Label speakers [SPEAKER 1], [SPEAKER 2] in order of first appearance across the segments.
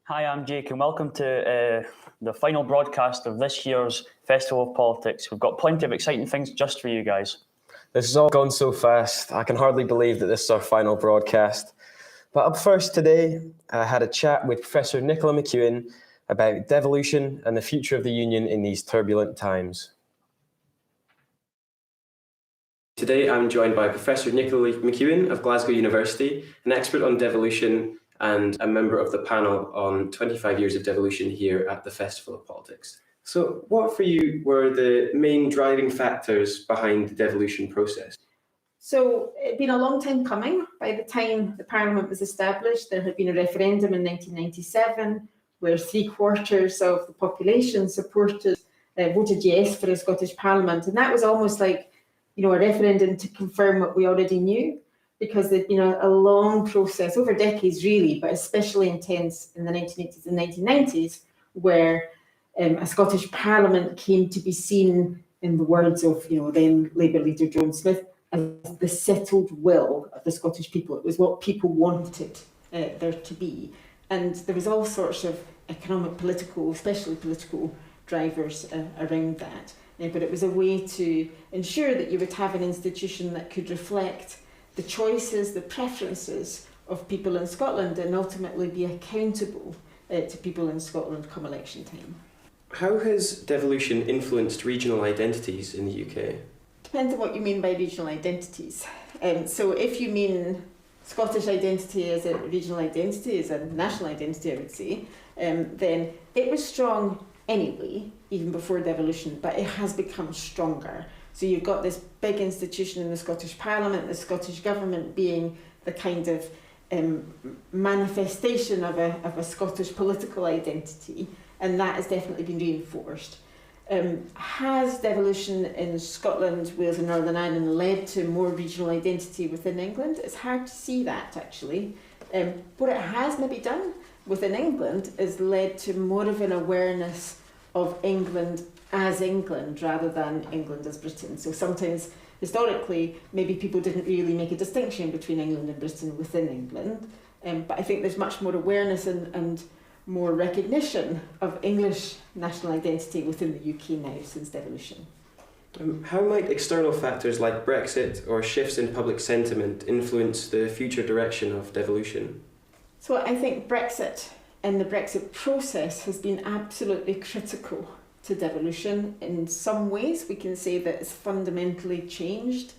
[SPEAKER 1] Hi, I'm Jake, and welcome to the final broadcast of this year's Festival of Politics. We've got plenty of exciting things just for you guys.
[SPEAKER 2] This has all gone so fast. I can hardly believe that this is our final broadcast. But up first today, I had a chat with Professor Nicola McEwen about devolution and the future of the Union in these turbulent times. Today, I'm joined by Professor Nicola McEwen of Glasgow University, an expert on devolution and a member of the panel on 25 years of devolution here at the Festival of Politics. So what for you were the main driving factors behind the devolution process?
[SPEAKER 3] So it'd been a long time coming. By the time the Parliament was established, there had been a referendum in 1997 where 3/4 of the population voted yes for a Scottish Parliament. And that was almost like, a referendum to confirm what we already knew, because there'd been a long process over decades, really, but especially intense in the 1980s and 1990s, where a Scottish Parliament came to be seen, in the words of then Labour leader John Smith, as the settled will of the Scottish people. It was what people wanted there to be. And there was all sorts of economic, political, especially political drivers around that. But it was a way to ensure that you would have an institution that could reflect the choices, the preferences of people in Scotland, and ultimately be accountable to people in Scotland come election time.
[SPEAKER 2] How has devolution influenced regional identities in the UK?
[SPEAKER 3] Depends on what you mean by regional identities. So if you mean Scottish identity as a regional identity, as a national identity, I would say, then it was strong anyway, even before devolution, but it has become stronger. So you've got this big institution in the Scottish Parliament, the Scottish Government being the kind of manifestation of a Scottish political identity, and that has definitely been reinforced. Has devolution in Scotland, Wales and Northern Ireland led to more regional identity within England? It's hard to see that, actually. What it has maybe done within England is led to more of an awareness of England as England rather than England as Britain. So sometimes, historically, maybe people didn't really make a distinction between England and Britain within England. But I think there's much more awareness and more recognition of English national identity within the UK now since devolution.
[SPEAKER 2] How might external factors like Brexit or shifts in public sentiment influence the future direction of devolution?
[SPEAKER 3] So I think Brexit and the Brexit process has been absolutely critical to devolution. In some ways, we can say that it's fundamentally changed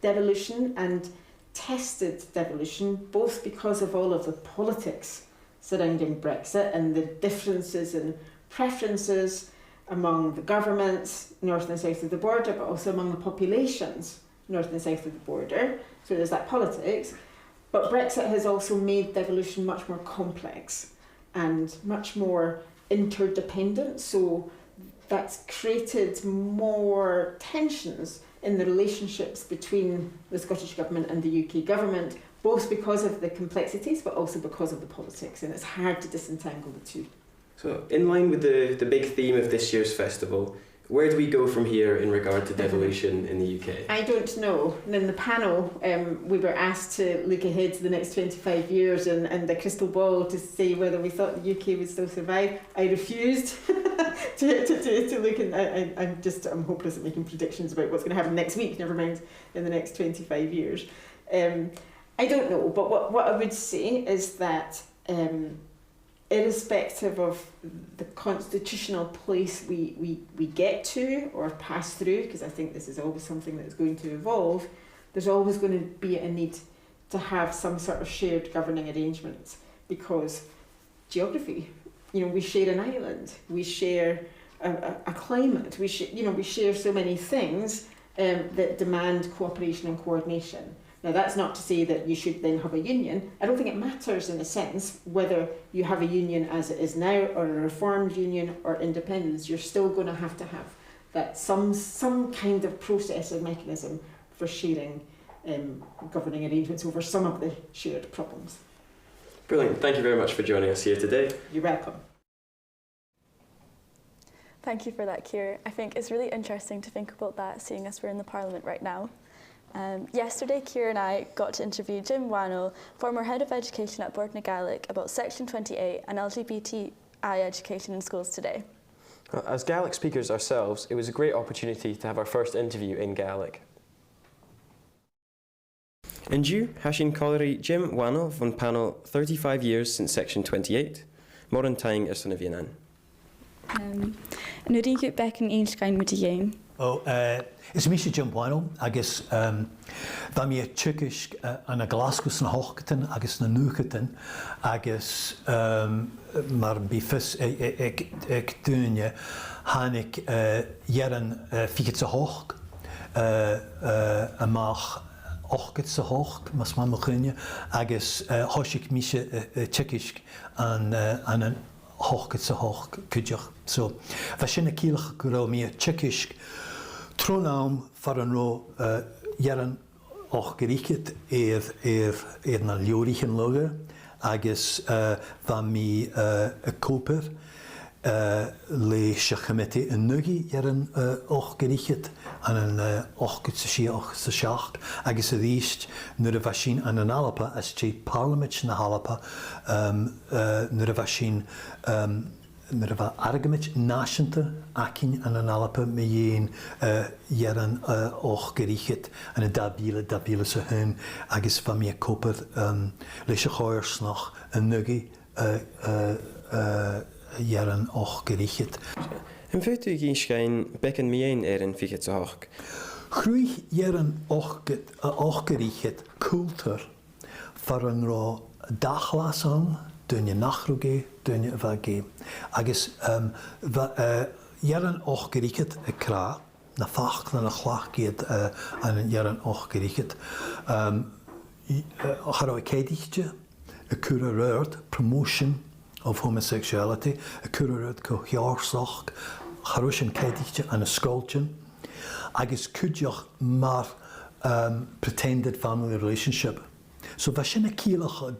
[SPEAKER 3] devolution and tested devolution, both because of all of the politics surrounding Brexit and the differences in preferences among the governments north and south of the border, but also among the populations north and south of the border. So there's that politics. But Brexit has also made devolution much more complex and much more interdependent. So that's created more tensions in the relationships between the Scottish Government and the UK Government, both because of the complexities, but also because of the politics, and it's hard to disentangle the two.
[SPEAKER 2] So, in line with the big theme of this year's festival, where do we go from here in regard to devolution in the UK?
[SPEAKER 3] I don't know. And in the panel, we were asked to look ahead to the next 25 years and the crystal ball to say whether we thought the UK would still survive. I refused to look, and I'm hopeless at making predictions about what's going to happen next week, never mind in the next 25 years. I don't know, but what I would say is that irrespective of the constitutional place we get to or pass through, because I think this is always something that's going to evolve, there's always going to be a need to have some sort of shared governing arrangements, because geography, we share an island, we share a climate, we share so many things that demand cooperation and coordination. Now, that's not to say that you should then have a union. I don't think it matters in a sense whether you have a union as it is now or a reformed union or independence. You're still going to have that some kind of process or mechanism for sharing governing arrangements over some of the shared problems.
[SPEAKER 2] Brilliant. Thank you very much for joining us here today.
[SPEAKER 3] You're welcome.
[SPEAKER 4] Thank you for that, Keir. I think it's really interesting to think about that, seeing as we're in the Parliament right now. Yesterday, Ciara and I got to interview Jim Wannell, former Head of Education at Bord na Gaelic, about Section 28 and LGBTI education in schools today.
[SPEAKER 2] As Gaelic speakers ourselves, it was a great opportunity to have our first interview in Gaelic. And you, Hashin Colliery, Jim Wannell von panel 35 years since Section 28, Moran Tying is son of Yanan.
[SPEAKER 4] Nu rin ik back in Einstein met de
[SPEAKER 5] Is mis Jim Wannell, agus va mi tchukish an a Glasgow san hochgeten, agus na nucheten, agus mar bifis ek dunje, hanik jaren figet ze hoch, amach ochget ze hoch, mas man beginnen, agus hoshik misje tchukish an een hochget ze hoch, kudjach. So, va shinne kielch gro mi tchukish. Tronaam voor een ro jaren och gericht na Ljorichen loge, agus van mi koper le shachmete een nugi jaren och gericht aan een och kutsi och schacht, agus riest nur vashin aan een alapa as je parliament na halapa nur vashin Naar de argument nationte akin en een alpe met een jaren ook gericht en een dabile ze hun agus van mij koper lesje gooiers nog een nuggie jaren ook gericht.
[SPEAKER 2] En weet u geen schijn bekken mee erin figet zo hoog?
[SPEAKER 5] Groei jaren ook gericht cultuur voor een ro daglas aan. Dunje nachruge, dunje vage. Agus jaren och gericht kra na fach na chlach geht aan een jaren och gericht. Haro kedichtje, a curareurt promotion of homosexuality, a curareurt cohjaarsach, haroshen kedichtje aan een schooltje. Agus kudjach maar pretended family relationship. So vashin a kielach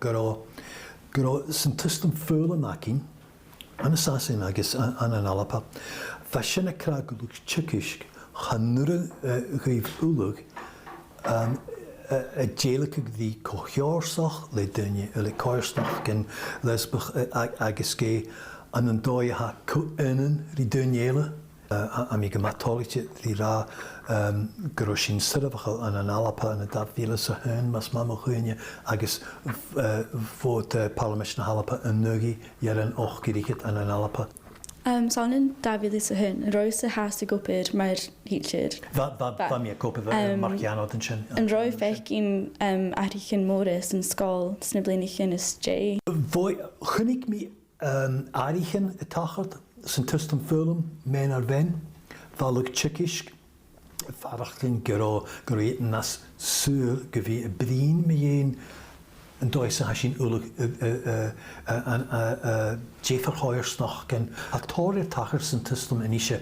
[SPEAKER 5] gro sy'n tystum ffwl makin, an assassin agus an an alapa, fashion a crag lwg tchykishk, chanura gwyf ulwg, a djelik di cohjaarsach, le dunje, le coersach gen lesbach agus ge an an doi ha co-innen ri dunjele, a mi gematolitje ri ra groshin syrfachel an an alapa an a dab vila sa hun mas mamo chunje agus fod parliament na halapa an nugi jaren och gericht an an alapa.
[SPEAKER 4] Sa'n David is hun, roi se haast gopir maar hietjer.
[SPEAKER 5] Va mi gopir Marciano den sin.
[SPEAKER 4] En roi fech in Arichen Morris en skol sniblinich is J.
[SPEAKER 5] Voi gunnig mi Arichen tachert sy'n tystum ffulm men ar ven valug tchikisk Farachtlin gero nas sur gevi brin me een Duitse hashin ulig Jeffer Hoyers nog ken actorer tachers en tustum en isje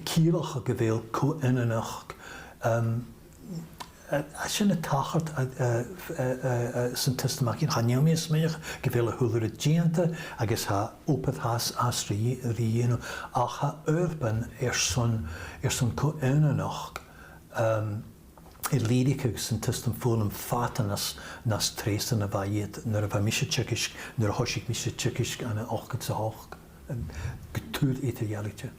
[SPEAKER 5] kielach geweel ko innenach als je het tachert zijn tustum makin hanyomis meer geweel hulere giante agus ha opet has as rieno ach ha urban son ko innenach Lyric sy'n tystum ffôn fatan nas tres yn y faiad, nyr y fa misio tsykisk, nyr y hosig misio tsykisk an y ochgyd sa hoch, gytŵr eithaf ialitio.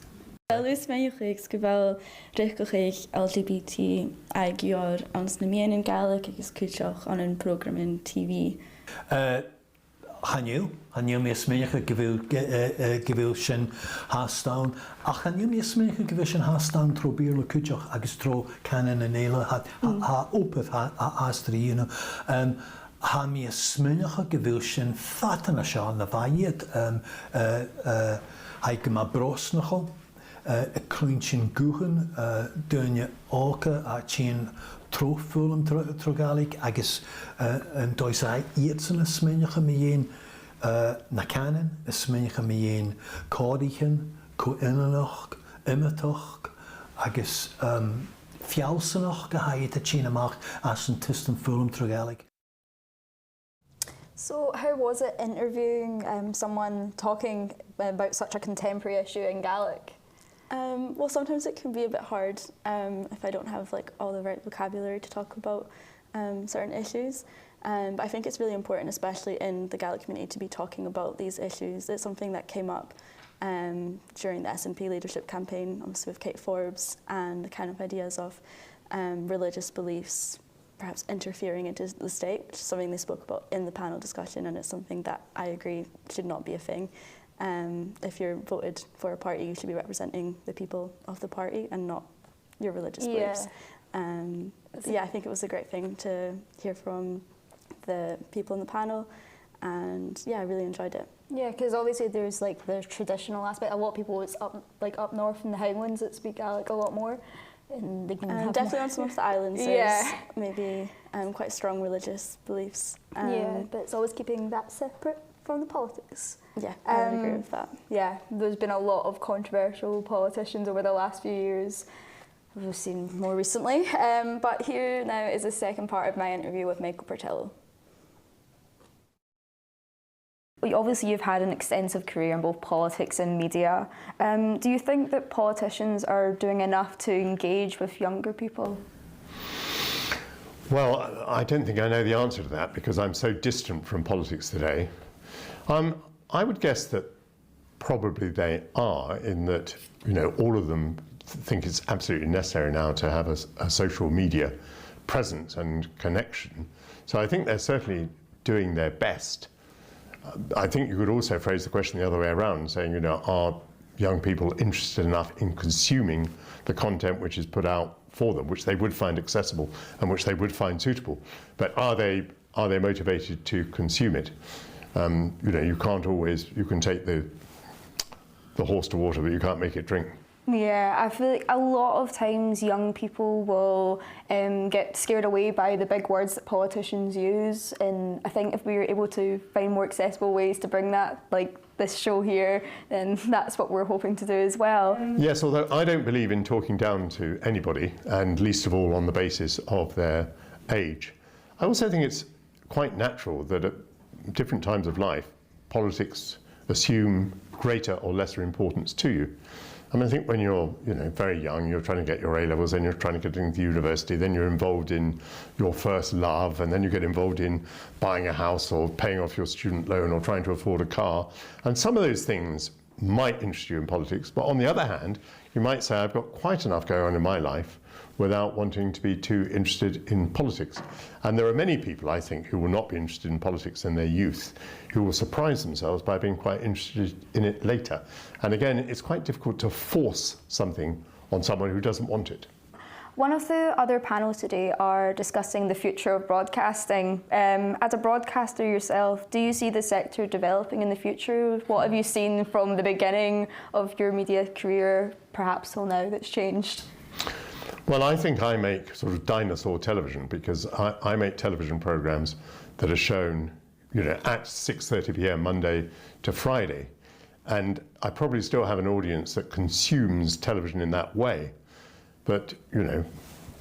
[SPEAKER 4] Lwys mae i'ch eich gyfel rhywch eich LGBTI gyr ans na mien yn Gaelic agos cwtioch an yn program yn TV.
[SPEAKER 5] Hannew mi ysmynach y gyfil sy'n hastawn. A hannew mi ysmynach y gyfil sy'n hastawn tro bir le cwtioch agos tro canon yn eile ha opeth ha astri yno. Ha mi ysmynach y gyfil sy'n fatan a sian na faiad ha gyma bros nach o. Y clwyn sy'n gwchen dynnu oca a ti'n trofwlm tro Gaelig agos yn does ai iets yn ysmynach y mi un na canon, ysmynach y mi un codichen, co-innanach, imatoch agos fiawsanach gyhaid y ti'n amach as yn tystum ffwlm tro Gaelig.
[SPEAKER 4] So how was it interviewing someone talking about such a contemporary issue in Gaelic? Well, sometimes it can be a bit hard if I don't have like all the right vocabulary to talk about certain issues. But I think it's really important, especially in the Gaelic community, to be talking about these issues. It's something that came up during the SNP leadership campaign, obviously with Kate Forbes, and the kind of ideas of religious beliefs perhaps interfering into the state, which is something they spoke about in the panel discussion, and it's something that I agree should not be a thing. If you're voted for a party, you should be representing the people of the party and not your religious beliefs. I think it was a great thing to hear from the people in the panel, and I really enjoyed it.
[SPEAKER 6] Yeah, because obviously there's like the traditional aspect. A lot of people, it's up north in the Highlands that speak Gaelic a lot more. And they can have
[SPEAKER 4] definitely on some of the islands, there's maybe quite strong religious beliefs.
[SPEAKER 6] But it's always keeping that separate from the politics.
[SPEAKER 4] Yeah, I would agree with that.
[SPEAKER 6] Yeah, there's been a lot of controversial politicians over the last few years. We've seen more recently. But here now is the second part of my interview with Michael Portillo. Obviously, you've had an extensive career in both politics and media. Do you think that politicians are doing enough to engage with younger people?
[SPEAKER 7] Well, I don't think I know the answer to that because I'm so distant from politics today. I would guess that probably they are, in that, all of them think it's absolutely necessary now to have a social media presence and connection. So I think they're certainly doing their best. I think you could also phrase the question the other way around, saying, are young people interested enough in consuming the content which is put out for them, which they would find accessible and which they would find suitable? But are they motivated to consume it? You can't always, you can take the horse to water, but you can't make it drink.
[SPEAKER 6] Yeah, I feel like a lot of times young people will get scared away by the big words that politicians use, and I think if we were able to find more accessible ways to bring that, like this show here, then that's what we're hoping to do as well.
[SPEAKER 7] Yes, although I don't believe in talking down to anybody, and least of all on the basis of their age. I also think it's quite natural that at different times of life, politics assume greater or lesser importance to you. I think when you're very young, you're trying to get your A-levels, then you're trying to get into university, then you're involved in your first love, and then you get involved in buying a house or paying off your student loan or trying to afford a car. And some of those things might interest you in politics, but on the other hand, you might say, I've got quite enough going on in my life without wanting to be too interested in politics. And there are many people, I think, who will not be interested in politics in their youth, who will surprise themselves by being quite interested in it later. And again, it's quite difficult to force something on someone who doesn't want it.
[SPEAKER 6] One of the other panels today are discussing the future of broadcasting. As a broadcaster yourself, do you see the sector developing in the future? What have you seen from the beginning of your media career, perhaps till now, that's changed?
[SPEAKER 7] Well, I think I make sort of dinosaur television because I make television programs that are shown, at 6:30 p.m. Monday to Friday. And I probably still have an audience that consumes television in that way. But,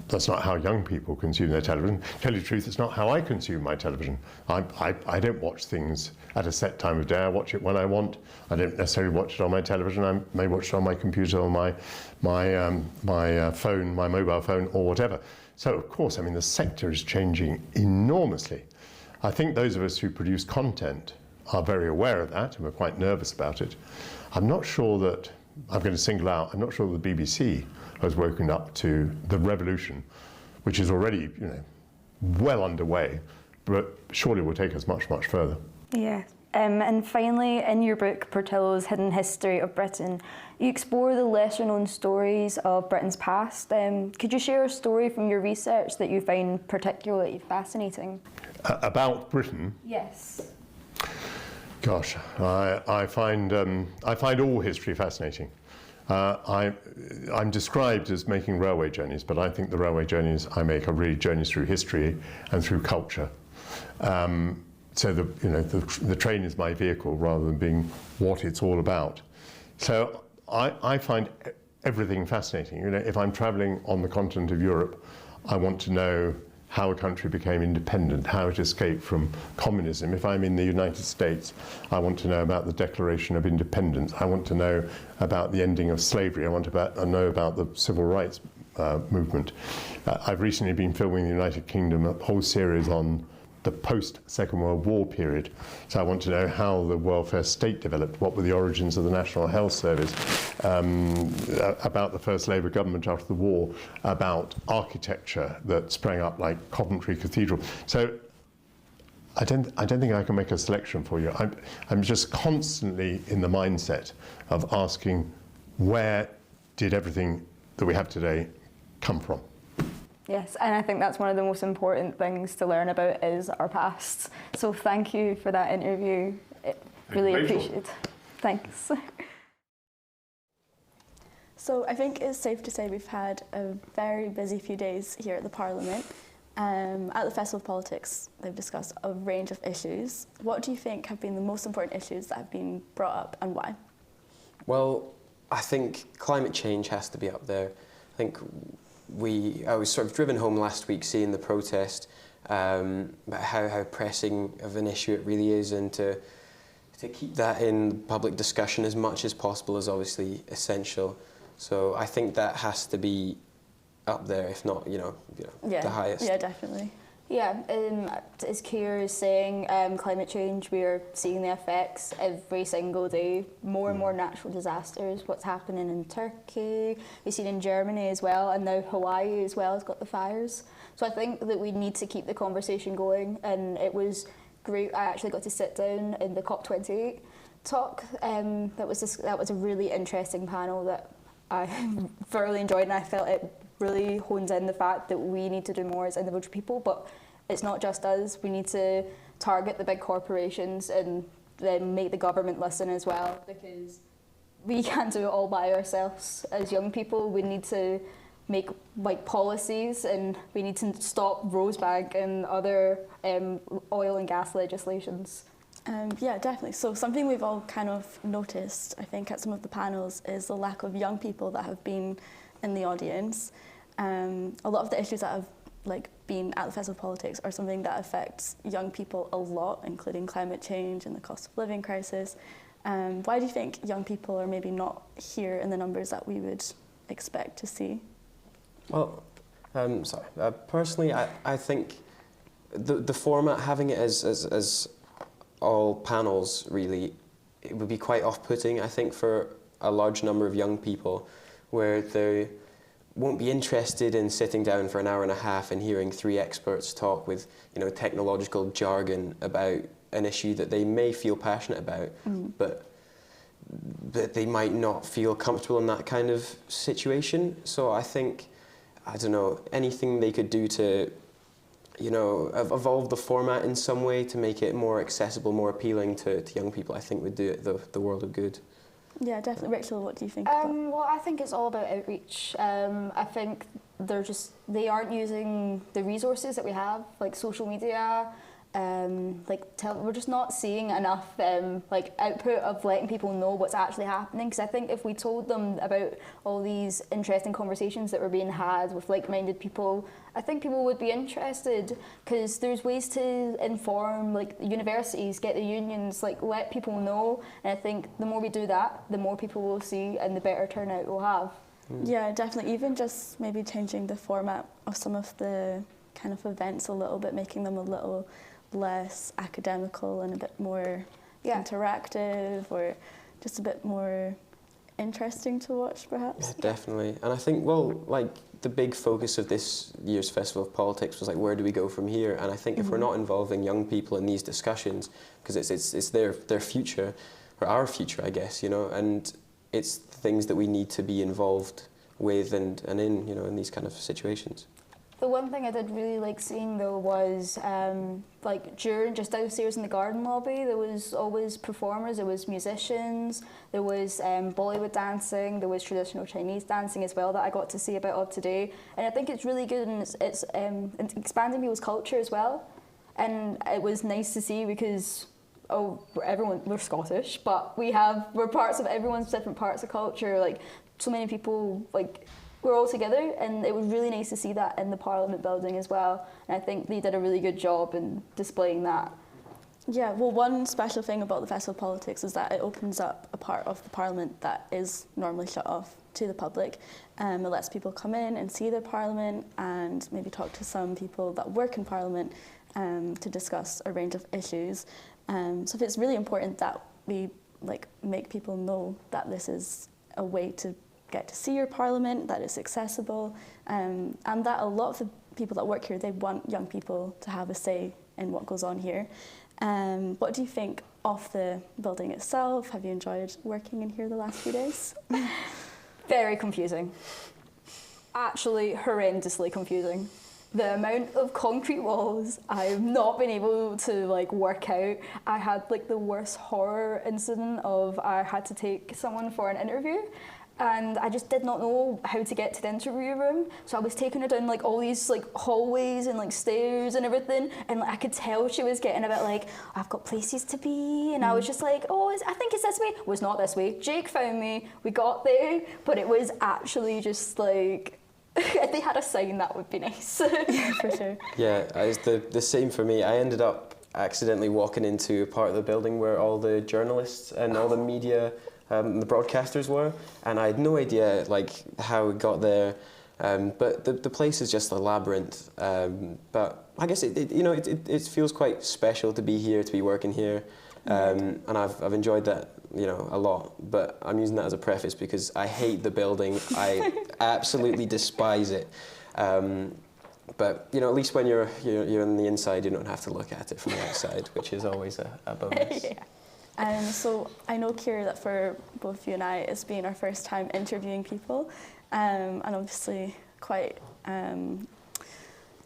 [SPEAKER 7] that's not how young people consume their television. To tell you the truth, it's not how I consume my television. I don't watch things at a set time of day. I watch it when I want. I don't necessarily watch it on my television. I may watch it on my computer or my phone, my mobile phone, or whatever. So, of course, the sector is changing enormously. I think those of us who produce content are very aware of that, and we're quite nervous about it. I'm not sure that, I'm going to single out, I'm not sure the BBC has woken up to the revolution, which is already, well underway, but surely will take us much, much further.
[SPEAKER 6] Yeah. And finally, in your book, Portillo's Hidden History of Britain, you explore the lesser-known stories of Britain's past. Could you share a story from your research that you find particularly fascinating?
[SPEAKER 7] About Britain?
[SPEAKER 6] Yes.
[SPEAKER 7] Gosh, I find all history fascinating. I'm described as making railway journeys, but I think the railway journeys I make are really journeys through history and through culture. So the train is my vehicle rather than being what it's all about. So I find everything fascinating. If I'm traveling on the continent of Europe, I want to know how a country became independent, how it escaped from communism. If I'm in the United States, I want to know about the Declaration of Independence. I want to know about the ending of slavery. I want to know about the civil rights movement. I've recently been filming in the United Kingdom a whole series on the post-Second World War period. So I want to know how the welfare state developed, what were the origins of the National Health Service, about the first Labour government after the war, about architecture that sprang up like Coventry Cathedral. So I don't think I can make a selection for you. I'm just constantly in the mindset of asking, where did everything that we have today come from?
[SPEAKER 6] Yes, and I think that's one of the most important things to learn about is our past. So thank you for that interview. Really appreciate it. Thanks.
[SPEAKER 4] So I think it's safe to say we've had a very busy few days here at the Parliament. At the Festival of Politics, they've discussed a range of issues. What do you think have been the most important issues that have been brought up and why?
[SPEAKER 8] Well, I think climate change has to be up there. I think I was sort of driven home last week seeing the protest, about how pressing of an issue it really is, and to keep that in public discussion as much as possible is obviously essential. So I think that has to be up there, if not, the highest.
[SPEAKER 4] Yeah, definitely.
[SPEAKER 6] Yeah, as Keir is saying, climate change, we are seeing the effects every single day. More and more natural disasters, what's happening in Turkey, we've seen in Germany as well, and now Hawaii as well has got the fires. So I think that we need to keep the conversation going, and it was great. I actually got to sit down in the COP28 talk. That was a really interesting panel that I thoroughly enjoyed, and I felt it really hones in the fact that we need to do more as individual people, but it's not just us. We need to target the big corporations and then make the government listen as well, because we can't do it all by ourselves. As young people, we need to make policies, and we need to stop Rosebank and other oil and gas legislations.
[SPEAKER 4] Yeah, definitely. So something we've all kind of noticed, I think, at some of the panels is the lack of young people that have been in the audience. A lot of the issues that have been at the Festival of Politics are something that affects young people a lot, including climate change and the cost of living crisis. Why do you think young people are maybe not here in the numbers that we would expect to see?
[SPEAKER 8] Well, personally, I think the format, having it as all panels, really, it would be quite off-putting, I think, for a large number of young people, where they won't be interested in sitting down for an hour and a half and hearing three experts talk with technological jargon about an issue that they may feel passionate about, but they might not feel comfortable in that kind of situation. So I think, anything they could do to evolve the format in some way to make it more accessible, more appealing to young people, I think would do it the world of good.
[SPEAKER 4] Yeah, definitely. Rachel, what do you think about?
[SPEAKER 6] Well, I think it's all about outreach. I think they aren't using the resources that we have, like social media, we're just not seeing enough output of letting people know what's actually happening. Because I think if we told them about all these interesting conversations that were being had with like-minded people, I think people would be interested, because there's ways to inform, universities, get the unions, let people know. And I think the more we do that, the more people will see and the better turnout we'll have.
[SPEAKER 4] Yeah, definitely. Even just maybe changing the format of some of the kind of events a little bit, making them a little less academical and a bit more interactive, or just a bit more interesting to watch, perhaps.
[SPEAKER 8] Yeah, definitely. And I think, the big focus of this year's Festival of Politics was where do we go from here? And I think if we're not involving young people in these discussions, because it's their future, or our future, I guess, and it's things that we need to be involved with and in, in these kind of situations.
[SPEAKER 6] The one thing I did really like seeing, though, was during, just downstairs in the garden lobby, there was always performers, there was musicians, there was Bollywood dancing, there was traditional Chinese dancing as well that I got to see a bit of today. And I think it's really good, and it's expanding people's culture as well. And it was nice to see, because we're Scottish, but we're parts of everyone's different parts of culture. So many people we're all together, and it was really nice to see that in the Parliament building as well. And I think they did a really good job in displaying that.
[SPEAKER 4] Yeah, well, one special thing about the Festival of Politics is that it opens up a part of the Parliament that is normally shut off to the public. It lets people come in and see the Parliament and maybe talk to some people that work in Parliament to discuss a range of issues. So it's really important that we make people know that this is a way to get to see your Parliament, that it's accessible, and that a lot of the people that work here, they want young people to have a say in what goes on here. What do you think of the building itself? Have you enjoyed working in here the last few days?
[SPEAKER 6] Very confusing. Actually, horrendously confusing. The amount of concrete walls I've not been able to work out. I had the worst horror incident of I had to take someone for an interview, and I just did not know how to get to the interview room. So I was taking her down all these hallways and stairs and everything, and I could tell she was getting a bit I've got places to be, and I was just oh, I think it's this way. It was not this way. Jake found me, we got there, but it was actually just if they had a sign, that would be nice.
[SPEAKER 4] Yeah, for sure.
[SPEAKER 8] Yeah, it's the same for me. I ended up accidentally walking into a part of the building where all the journalists and all the media, the broadcasters were, and I had no idea how it got there. But the place is just a labyrinth. But I guess it feels quite special to be here, to be working here, and I've enjoyed that a lot. But I'm using that as a preface because I hate the building. I absolutely despise it. But at least when you're on the inside, you don't have to look at it from the outside, which is always a bonus.
[SPEAKER 4] Yeah. So I know, Ciara, that for both you and I, it's been our first time interviewing people, and obviously quite kind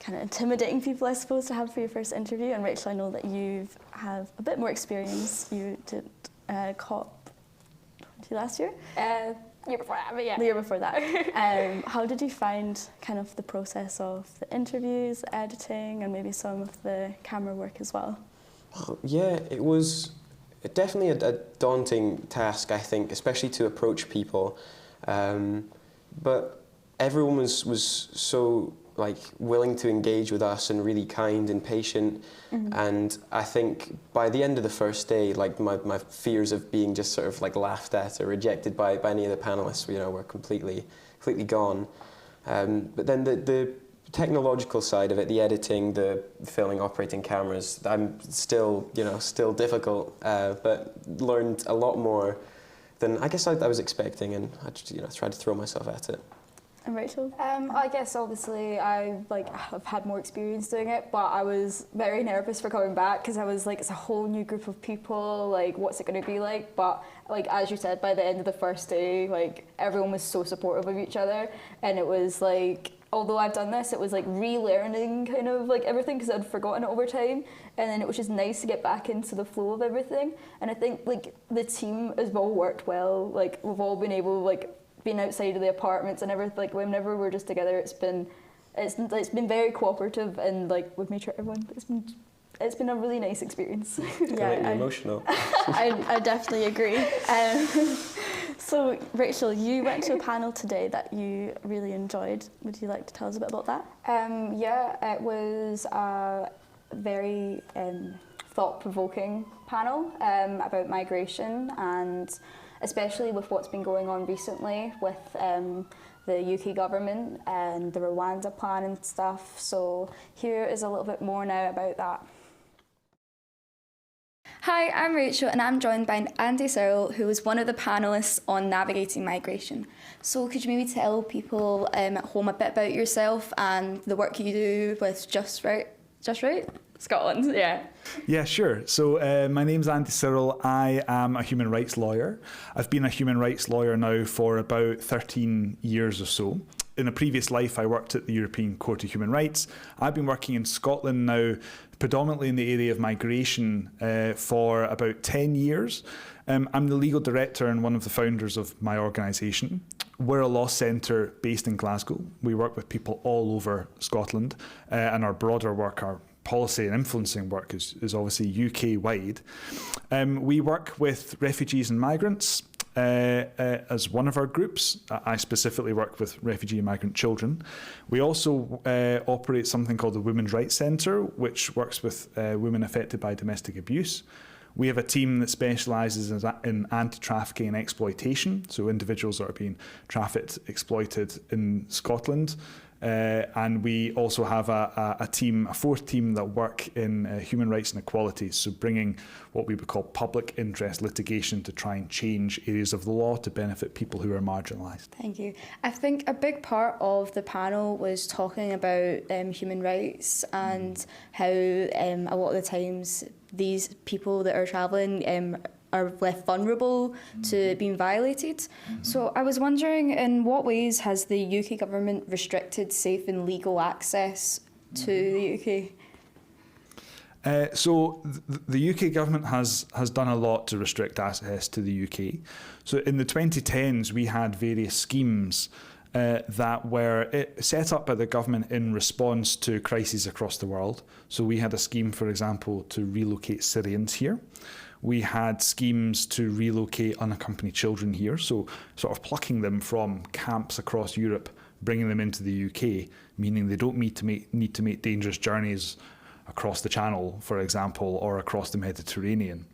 [SPEAKER 4] of intimidating people, I suppose, to have for your first interview. And Rachel, I know that you have a bit more experience. You did COP last year?
[SPEAKER 6] Year before that, but yeah.
[SPEAKER 4] The year before that. How did you find kind of the process of the interviews, editing, and maybe some of the camera work as well?
[SPEAKER 8] Yeah, it was definitely a daunting task, I think, especially to approach people. But everyone was so willing to engage with us and really kind and patient. And I think by the end of the first day, my fears of being just sort of laughed at or rejected by any of the panelists, were completely gone. But then the technological side of it, the editing, the filming, operating cameras, I'm still difficult, but learned a lot more than I guess I was expecting, and I just, tried to throw myself at it.
[SPEAKER 4] And Rachel?
[SPEAKER 6] I guess obviously I've had more experience doing it, but I was very nervous for coming back because I was it's a whole new group of people, what's it going to be like? But as you said, by the end of the first day, everyone was so supportive of each other, and it was although I've done this, it was relearning kind of everything because I'd forgotten it over time, and then it was just nice to get back into the flow of everything. And I think the team has all worked well. We've all been able being outside of the apartments and everything, whenever we're just together, it's been very cooperative, and we've made sure everyone. It's been a really nice experience.
[SPEAKER 8] Yeah, emotional.
[SPEAKER 4] I definitely agree. So Rachel, you went to a panel today that you really enjoyed. Would you like to tell us a bit about that?
[SPEAKER 6] Yeah, it was a very thought-provoking panel about migration, and especially with what's been going on recently with the UK government and the Rwanda plan and stuff. So here is a little bit more now about that.
[SPEAKER 9] Hi, I'm Rachel, and I'm joined by Andy Searle, who is one of the panellists on navigating migration. So could you maybe tell people at home a bit about yourself and the work you do with Just Right Scotland? Yeah.
[SPEAKER 10] Yeah, sure. So my name's Andy Searle. I am a human rights lawyer. I've been a human rights lawyer now for about 13 years or so. In a previous life, I worked at the European Court of Human Rights. I've been working in Scotland now, predominantly in the area of migration, for about 10 years. I'm the legal director and one of the founders of my organisation. We're a law centre based in Glasgow. We work with people all over Scotland, and our broader work, our policy and influencing work is obviously UK-wide. We work with refugees and migrants, as one of our groups. I specifically work with refugee and migrant children. We also operate something called the Women's Rights Centre, which works with women affected by domestic abuse. We have a team that specialises in anti-trafficking and exploitation, so individuals that are being trafficked, exploited in Scotland. And we also have a fourth team that work in human rights and equality, so bringing what we would call public interest litigation to try and change areas of the law to benefit people who are marginalised.
[SPEAKER 9] Thank you. I think a big part of the panel was talking about human rights and how a lot of the times these people that are travelling are left vulnerable to being violated. So I was wondering, in what ways has the UK government restricted safe and legal access to the UK?
[SPEAKER 10] So the UK government has done a lot to restrict access to the UK. So in the 2010s, we had various schemes that were set up by the government in response to crises across the world. So we had a scheme, for example, to relocate Syrians here. We had schemes to relocate unaccompanied children here, so sort of plucking them from camps across Europe, bringing them into the UK, meaning they don't need to make dangerous journeys across the Channel, for example, or across the Mediterranean.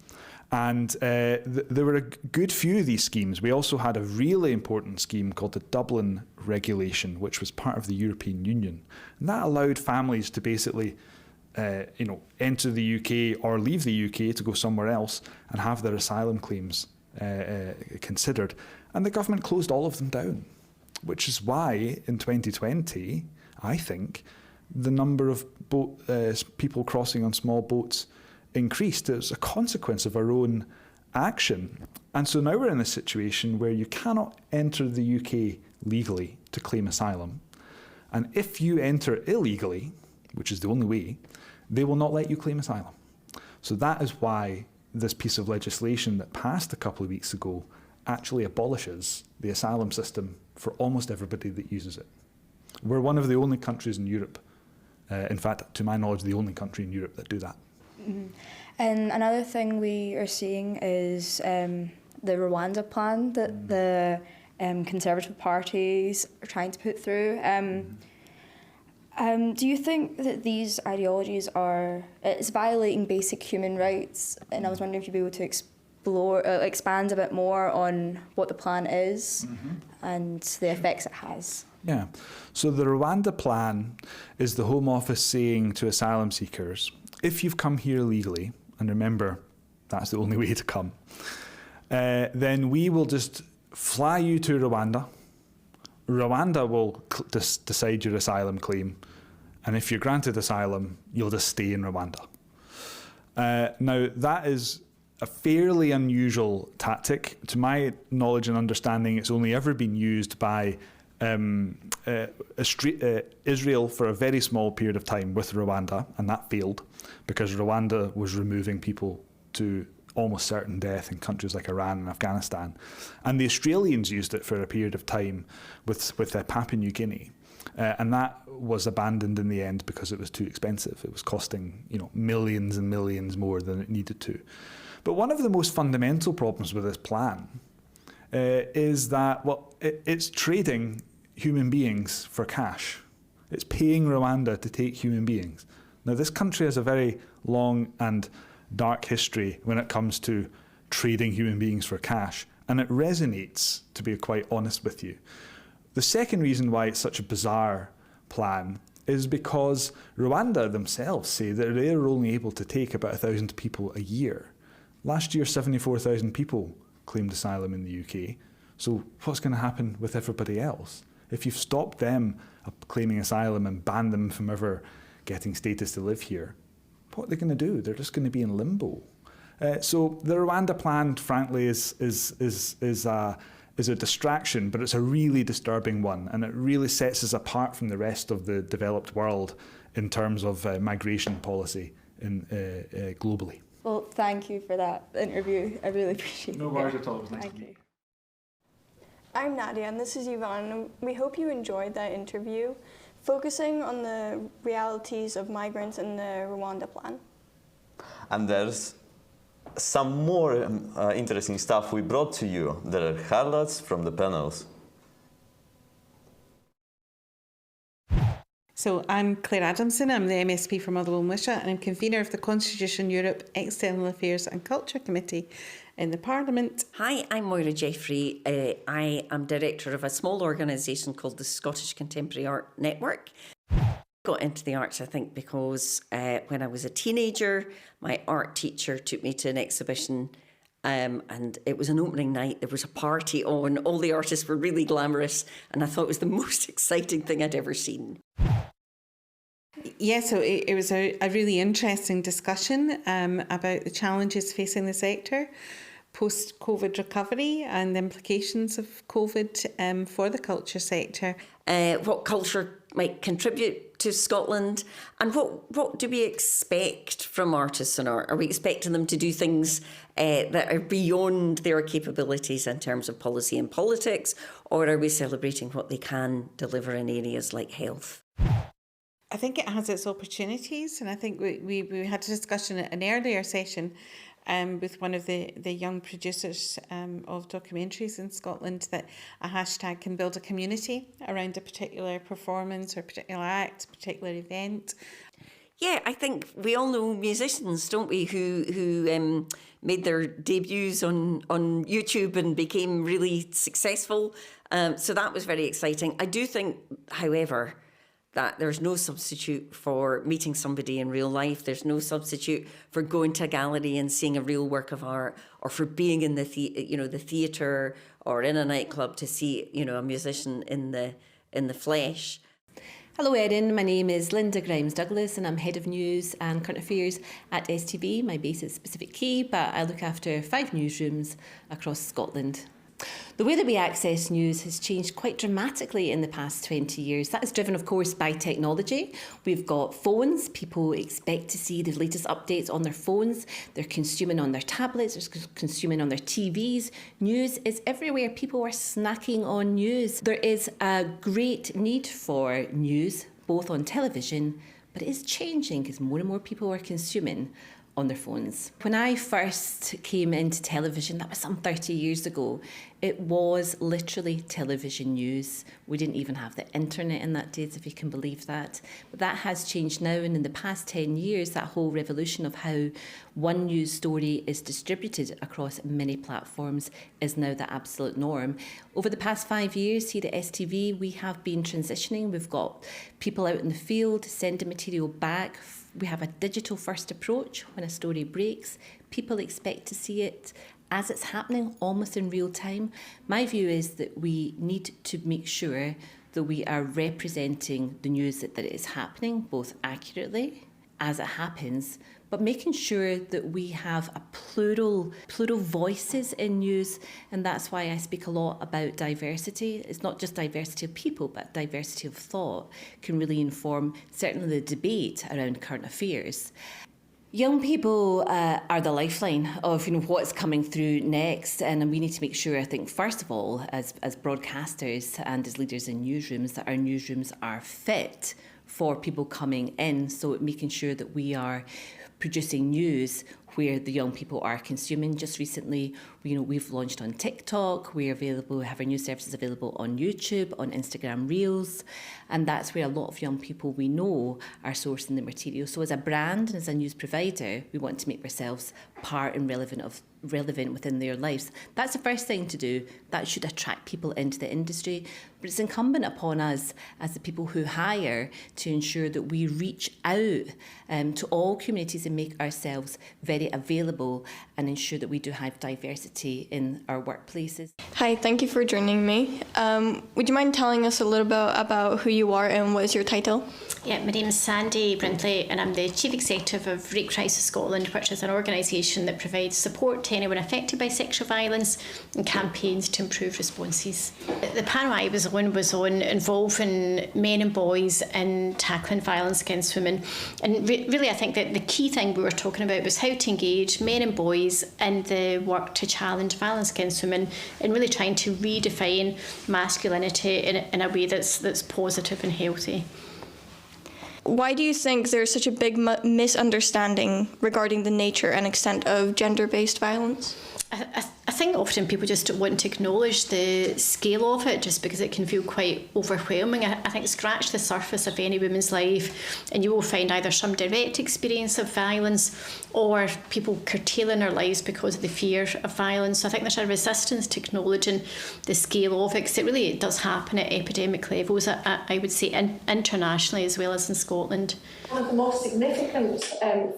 [SPEAKER 10] And there were a good few of these schemes. We also had a really important scheme called the Dublin Regulation, which was part of the European Union. And that allowed families to basically enter the UK or leave the UK to go somewhere else and have their asylum claims considered. And the government closed all of them down, which is why in 2020, I think, the number of people crossing on small boats increased. It was a consequence of our own action. And so now we're in a situation where you cannot enter the UK legally to claim asylum. And if you enter illegally, which is the only way, they will not let you claim asylum. So that is why this piece of legislation that passed a couple of weeks ago actually abolishes the asylum system for almost everybody that uses it. We're one of the only countries in Europe, in fact, to my knowledge, the only country in Europe that do that.
[SPEAKER 9] Mm-hmm. And another thing we are seeing is the Rwanda plan that the Conservative parties are trying to put through. Do you think that these ideologies it's violating basic human rights? And I was wondering if you'd be able to expand a bit more on what the plan is and the effects it has.
[SPEAKER 10] Yeah. So the Rwanda plan is the Home Office saying to asylum seekers, if you've come here legally, and remember, that's the only way to come, then we will just fly you to Rwanda. Rwanda will decide your asylum claim. And if you're granted asylum, you'll just stay in Rwanda. Now, that is a fairly unusual tactic. To my knowledge and understanding, it's only ever been used by Israel for a very small period of time with Rwanda, and that failed because Rwanda was removing people to almost certain death in countries like Iran and Afghanistan. And the Australians used it for a period of time with Papua New Guinea. And that was abandoned in the end because it was too expensive. It was costing, millions and millions more than it needed to. But one of the most fundamental problems with this plan is that, it's trading human beings for cash. It's paying Rwanda to take human beings. Now, this country has a very long and dark history when it comes to trading human beings for cash, and it resonates, to be quite honest with you. The second reason why it's such a bizarre plan is because Rwanda themselves say that they're only able to take about 1,000 people a year. Last year, 74,000 people claimed asylum in the UK. So what's going to happen with everybody else? If you've stopped them claiming asylum and banned them from ever getting status to live here, what are they going to do? They're just going to be in limbo. So the Rwanda plan, frankly, is a distraction, but it's a really disturbing one, and it really sets us apart from the rest of the developed world in terms of migration policy globally.
[SPEAKER 9] Well, thank you for that interview. I really appreciate it.
[SPEAKER 10] No worries at all. It was nice to meet you.
[SPEAKER 11] I'm Nadia, and this is Yvonne, and we hope you enjoyed that interview, focusing on the realities of migrants in the Rwanda plan.
[SPEAKER 12] And there's some more interesting stuff we brought to you. There are highlights from the panels.
[SPEAKER 13] So I'm Claire Adamson, I'm the MSP for Motherwell and Wishaw, and I'm convener of the Constitution Europe External Affairs and Culture Committee in the Parliament.
[SPEAKER 14] Hi, I'm Moira Jeffrey. I am director of a small organisation called the Scottish Contemporary Art Network. Got into the arts, I think, because when I was a teenager, my art teacher took me to an exhibition and it was an opening night. There was a party on, all the artists were really glamorous, and I thought it was the most exciting thing I'd ever seen.
[SPEAKER 13] Yeah, so it was a really interesting discussion about the challenges facing the sector, post-COVID recovery and the implications of COVID for the culture sector.
[SPEAKER 14] What culture might contribute to Scotland, and what do we expect from artists and art? Are we expecting them to do things that are beyond their capabilities in terms of policy and politics, or are we celebrating what they can deliver in areas like health?
[SPEAKER 13] I think it has its opportunities, and I think we had a discussion at an earlier session with one of the young producers of documentaries in Scotland, that a hashtag can build a community around a particular performance or particular act, particular event.
[SPEAKER 14] Yeah, I think we all know musicians, don't we, who made their debuts on YouTube and became really successful. So that was very exciting. I do think, however, that there's no substitute for meeting somebody in real life. There's no substitute for going to a gallery and seeing a real work of art, or for being in the theatre or in a nightclub to see a musician in the flesh.
[SPEAKER 15] Hello Erin, my name is Linda Grimes-Douglas and I'm Head of News and Current Affairs at STV. My base is Pacific Quay, but I look after 5 newsrooms across Scotland. The way that we access news has changed quite dramatically in the past 20 years. That is driven, of course, by technology. We've got phones. People expect to see the latest updates on their phones. They're consuming on their tablets. They're consuming on their TVs. News is everywhere. People are snacking on news. There is a great need for news, both on television, but it is changing because more and more people are consuming on their phones. When I first came into television, that was some 30 years ago, it was literally television news. We didn't even have the internet in that days, if you can believe that. But that has changed now, and in the past 10 years, that whole revolution of how one news story is distributed across many platforms is now the absolute norm. Over the past 5 years here at STV, we have been transitioning. We've got people out in the field sending material back. We have a digital first approach. When a story breaks, people expect to see it as it's happening, almost in real time. My view is that we need to make sure that we are representing the news that is happening, both accurately as it happens, but making sure that we have a plural voices in news. And that's why I speak a lot about diversity. It's not just diversity of people, but diversity of thought can really inform certainly the debate around current affairs. Young people are the lifeline of what's coming through next, and we need to make sure, I think, first of all, as broadcasters and as leaders in newsrooms, that our newsrooms are fit for people coming in. So making sure that we are producing news where the young people are consuming. Just recently, we've launched on TikTok. We have our news services available on YouTube, on Instagram Reels, and that's where a lot of young people we know are sourcing the material. So as a brand and as a news provider, we want to make ourselves part and relevant within their lives. That's the first thing to do. That should attract people into the industry. But it's incumbent upon us as the people who hire to ensure that we reach out to all communities and make ourselves very available and ensure that we do have diversity in our workplaces.
[SPEAKER 11] Hi, thank you for joining me. Would you mind telling us a little bit about who you are and what is your title?
[SPEAKER 16] Yeah, my name is Sandy Brindley and I'm the Chief Executive of Rape Crisis Scotland, which is an organisation that provides support to anyone affected by sexual violence and campaigns to improve responses. The panel I was on involving men and boys in tackling violence against women. And really I think that the key thing we were talking about was how to engage men and boys in the work to challenge violence against women and really trying to redefine masculinity in a way that's positive and healthy.
[SPEAKER 11] Why do you think there's such a big misunderstanding regarding the nature and extent of gender-based violence?
[SPEAKER 16] I think often people just don't want to acknowledge the scale of it just because it can feel quite overwhelming. I think scratch the surface of any woman's life and you will find either some direct experience of violence or people curtailing their lives because of the fear of violence. So I think there's a resistance to acknowledging the scale of it because it does happen at epidemic levels, I would say internationally as well as in Scotland.
[SPEAKER 17] One of the most significant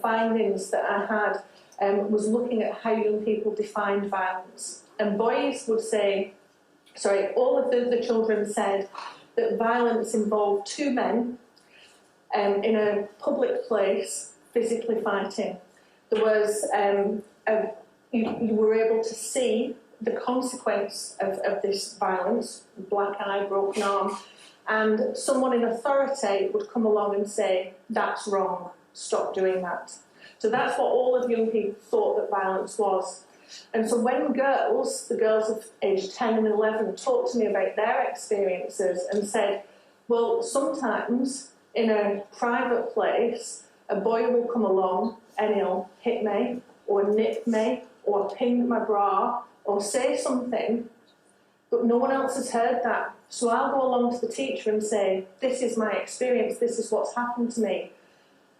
[SPEAKER 17] findings that I had was looking at how young people defined violence. And boys would say, all of the children said that violence involved two men in a public place physically fighting. There was, you were able to see the consequence of this violence, black eye, broken arm, and someone in authority would come along and say, that's wrong, stop doing that. So that's what all of young people thought that violence was. And so when the girls of age 10 and 11 talked to me about their experiences and said, well, sometimes in a private place, a boy will come along and he'll hit me or nip me or pin my bra or say something, but no one else has heard that. So I'll go along to the teacher and say, this is my experience, this is what's happened to me.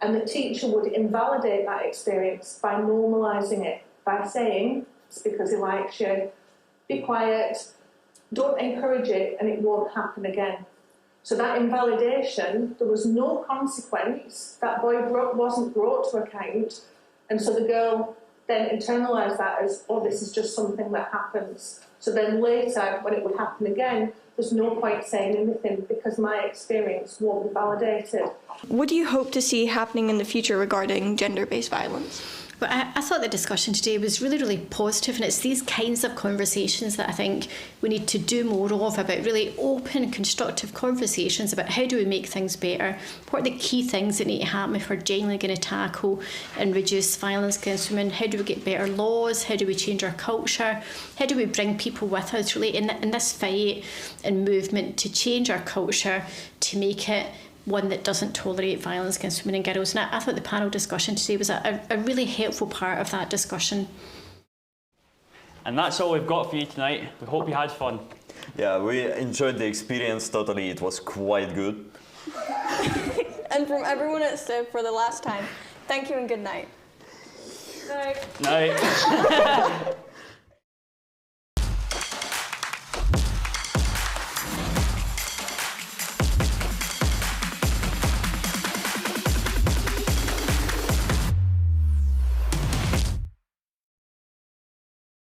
[SPEAKER 17] And the teacher would invalidate that experience by normalising it, by saying, it's because he likes you, be quiet, don't encourage it, and it won't happen again. So that invalidation, there was no consequence, that boy wasn't brought to account, and so the girl then internalised that as, oh, this is just something that happens. So then later, when it would happen again, there's no point saying anything because my experience won't be validated.
[SPEAKER 11] What do you hope to see happening in the future regarding gender-based violence?
[SPEAKER 16] But I thought the discussion today was really, really positive, and it's these kinds of conversations that I think we need to do more of, about really open, constructive conversations about how do we make things better, what are the key things that need to happen if we're genuinely going to tackle and reduce violence against women, how do we get better laws, how do we change our culture, how do we bring people with us really in this fight and movement to change our culture to make it one that doesn't tolerate violence against women and girls. And I thought the panel discussion today was a really helpful part of that discussion.
[SPEAKER 1] And that's all we've got for you tonight. We hope you had fun.
[SPEAKER 12] Yeah, we enjoyed the experience totally. It was quite good.
[SPEAKER 11] And from everyone at STIB for the last time, thank you and good night.
[SPEAKER 1] Night.